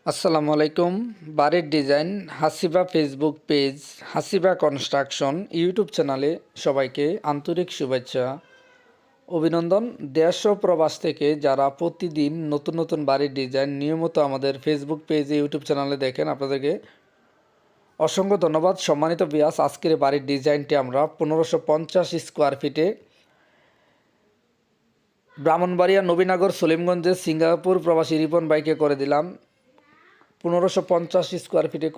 আসসালামু আলাইকুম। বাড়ির design Hasiba Facebook page, Hasiba construction YouTube চ্যানেলে সবাইকে আন্তরিক শুভেচ্ছা, অভিনন্দন। দেশ ও প্রবাস থেকে যারা প্রতিদিন নতুন নতুন বাড়ির ডিজাইন নিয়মিত আমাদের ফেসবুক পেজে ইউটিউব চ্যানেলে দেখেন, আপনাদেরকে অসংখ্য ধন্যবাদ। সম্মানিত ভিউয়ার্স, আজকের বাড়ির ডিজাইনটি আমরা 1550 স্কোয়ার ফিটে ব্রাহ্মণবাড়িয়া নবীনগর সলিমগঞ্জের সিঙ্গাপুর প্রবাসী রিপন বাইকে করে দিলাম। 1550 স্কোয়ার ফিটে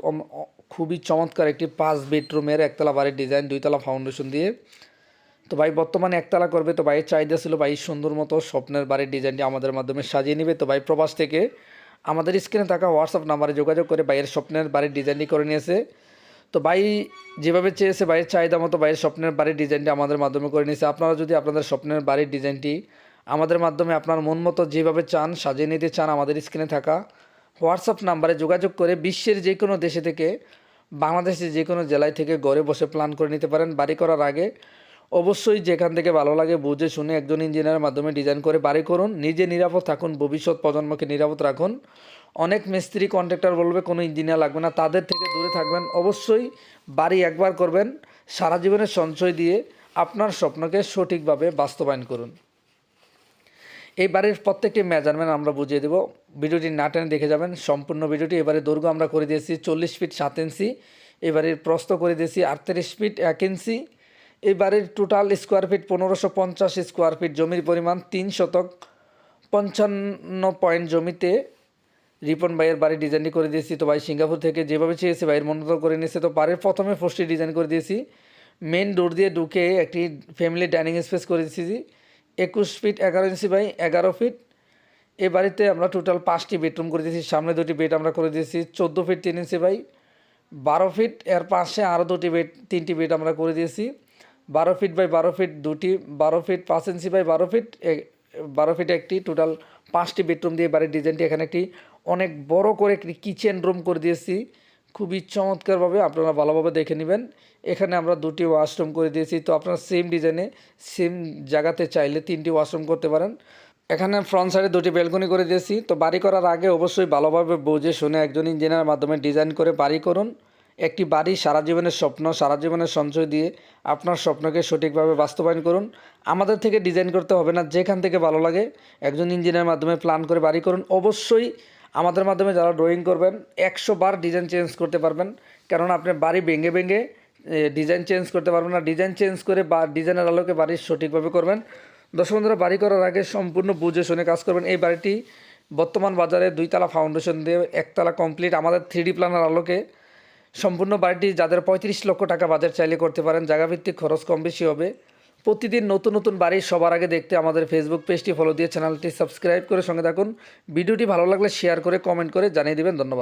খুবই চমৎকার একটি 5 বেডরুমের একতলা বাড়ির ডিজাইন, 2তলা ফাউন্ডেশন দিয়ে। তো ভাই বর্তমানে একতলা করবে, তো ভাইয়ের চাহিদা ছিল ভাই সুন্দর মতো স্বপ্নের বাড়ির ডিজাইনটি আমাদের মাধ্যমে সাজিয়ে নেবে। তো ভাই প্রবাস থেকে আমাদের স্ক্রিনে থাকা হোয়াটসঅ্যাপ নাম্বারে যোগাযোগ করে ভাইয়ের স্বপ্নের বাড়ির ডিজাইনটি করে নিয়েছে। তো ভাই যেভাবে চেয়েছে ভাইয়ের চাহিদা মতো ভাইয়ের স্বপ্নের বাড়ির ডিজাইনটি আমাদের মাধ্যমে করে নিয়েছে। আপনারা যদি আপনাদের স্বপ্নের বাড়ির ডিজাইনটি আমাদের মাধ্যমে আপনার মন মতো যেভাবে চান সাজিয়ে নিতে চান, আমাদের স্ক্রিনে থাকা হোয়াটসঅ্যাপ নাম্বারে যোগাযোগ করে বিশ্বের যে কোনো দেশে থেকে, বাংলাদেশের যে কোনো জেলায় থেকে ঘরে বসে প্ল্যান করে নিতে পারেন। বাড়ি করার আগে অবশ্যই যেখান থেকে ভালো লাগে বুঝে শুনে একজন ইঞ্জিনিয়ারের মাধ্যমে ডিজাইন করে বাড়ি করুন। নিজে নিরাপদ থাকুন, ভবিষ্যৎ প্রজন্মকে নিরাপদ রাখুন। অনেক মিস্ত্রি কন্ট্রাক্টর বলবে কোনো ইঞ্জিনিয়ার লাগবে না, তাদের থেকে দূরে থাকবেন। অবশ্যই বাড়ি একবার করবেন, সারা জীবনের সঞ্চয় দিয়ে আপনার স্বপ্নকে সঠিকভাবে বাস্তবায়ন করুন। এই বাড়ির প্রত্যেকটি মেজারমেন্ট আমরা বুঝিয়ে দেবো, ভিডিওটি না টেনে দেখে যাবেন সম্পূর্ণ ভিডিওটি। এবারে দৈর্ঘ্য আমরা করে দিয়েছি 40 ফিট 7 ইঞ্চি, এবারের প্রস্থ করে দিয়েছি 38 ফিট 1 ইঞ্চি। এই বাড়ির total square feet 1550 square feet, জমির পরিমাণ 3 শতক 55 পয়েন্ট জমিতে রিপন ভাইয়ের বাড়ির ডিজাইনটি করে দিয়েছি। তো ভাই সিঙ্গাপুর থেকে যেভাবে চেয়েছে ভাইয়ের মনোনীত করে নিয়েছে। তো বাড়ির প্রথমে ফোর্সটি ডিজাইন করে দিয়েছি, মেন ডোর দিয়ে ঢুকে একটি ফ্যামিলি ডাইনিং স্পেস করে দিয়েছি 21 ফিট 11 ইঞ্চি বাই 11 ফিট। এ বাড়িতে আমরা টোটাল 5টি বেডরুম করে দিয়েছি, সামনে 2টি বেড আমরা করে দিয়েছি 14 ফিট 3 ইঞ্চি বাই 12 ফিট। এর পাশে আরও 2টি বেড 3টি বেড আমরা করে দিয়েছি 12 ফিট বাই 12 ফিট, 2টি 12 feet 5 inch by 12 feet, 12 feet একটি। টোটাল 5টি বেডরুম দিয়ে বাড়ির ডিজাইনটি। এখানে একটি অনেক বড় করে একটি কিচেন রুম করে দিয়েছি, খুবই চমৎকারভাবে, আপনারা ভালোভাবে দেখে নেবেন। এখানে আমরা 2টি ওয়াশরুম করে দিয়েছি। তো আপনারা সেম ডিজাইনে সেম জায়গাতে চাইলে 3টি ওয়াশরুম করতে পারেন। এখানে ফ্রন্ট সাইডে 2টি ব্যালকনি করে দিয়েছি। তো বাড়ি করার আগে অবশ্যই ভালোভাবে বুঝে শুনে একজন ইঞ্জিনিয়ারের মাধ্যমে ডিজাইন করে বাড়ি করুন। একটি বাড়ি সারা জীবনের স্বপ্ন, সারা জীবনের সঞ্চয় দিয়ে আপনার স্বপ্নকে সঠিকভাবে বাস্তবায়ন করুন। আমাদের থেকে ডিজাইন করতে হবে না, যেখান থেকে ভালো লাগে একজন ইঞ্জিনিয়ারের মাধ্যমে প্ল্যান করে বাড়ি করুন। অবশ্যই আমাদের মাধ্যমে যারা ড্রয়িং করবেন 100 বার ডিজাইন চেঞ্জ করতে পারবেন, কেননা আপনি বাড়ি ভেঙে ভেঙে ডিজাইন চেঞ্জ করতে পারবেন না। ডিজাইন চেঞ্জ করে বা ডিজাইনের আলোকে বাড়ি সঠিকভাবে করবেন। দর্শক বন্ধুরা, বাড়ি করার আগে সম্পূর্ণ বুঝে শুনে কাজ করবেন। এই বাড়িটি বর্তমান বাজারে 2তলা ফাউন্ডেশন দিয়ে 1তলা কমপ্লিট, আমাদের 3D প্ল্যানের আলোকে সম্পূর্ণ বাড়িটি। যাদের 35 লক্ষ টাকা বাজার চাইলে করতে পারেন, জায়গাভিত্তিক খরচ কম বেশি হবে। প্রতিদিন নতুন নতুন বাড়ি সবার আগে দেখতে আমাদের ফেসবুক পেজটি ফলো দিয়ে চ্যানেলটি সাবস্ক্রাইব করে সঙ্গে থাকুন। ভিডিওটি ভালো লাগলে শেয়ার করে কমেন্ট করে জানিয়ে দেবেন। ধন্যবাদ।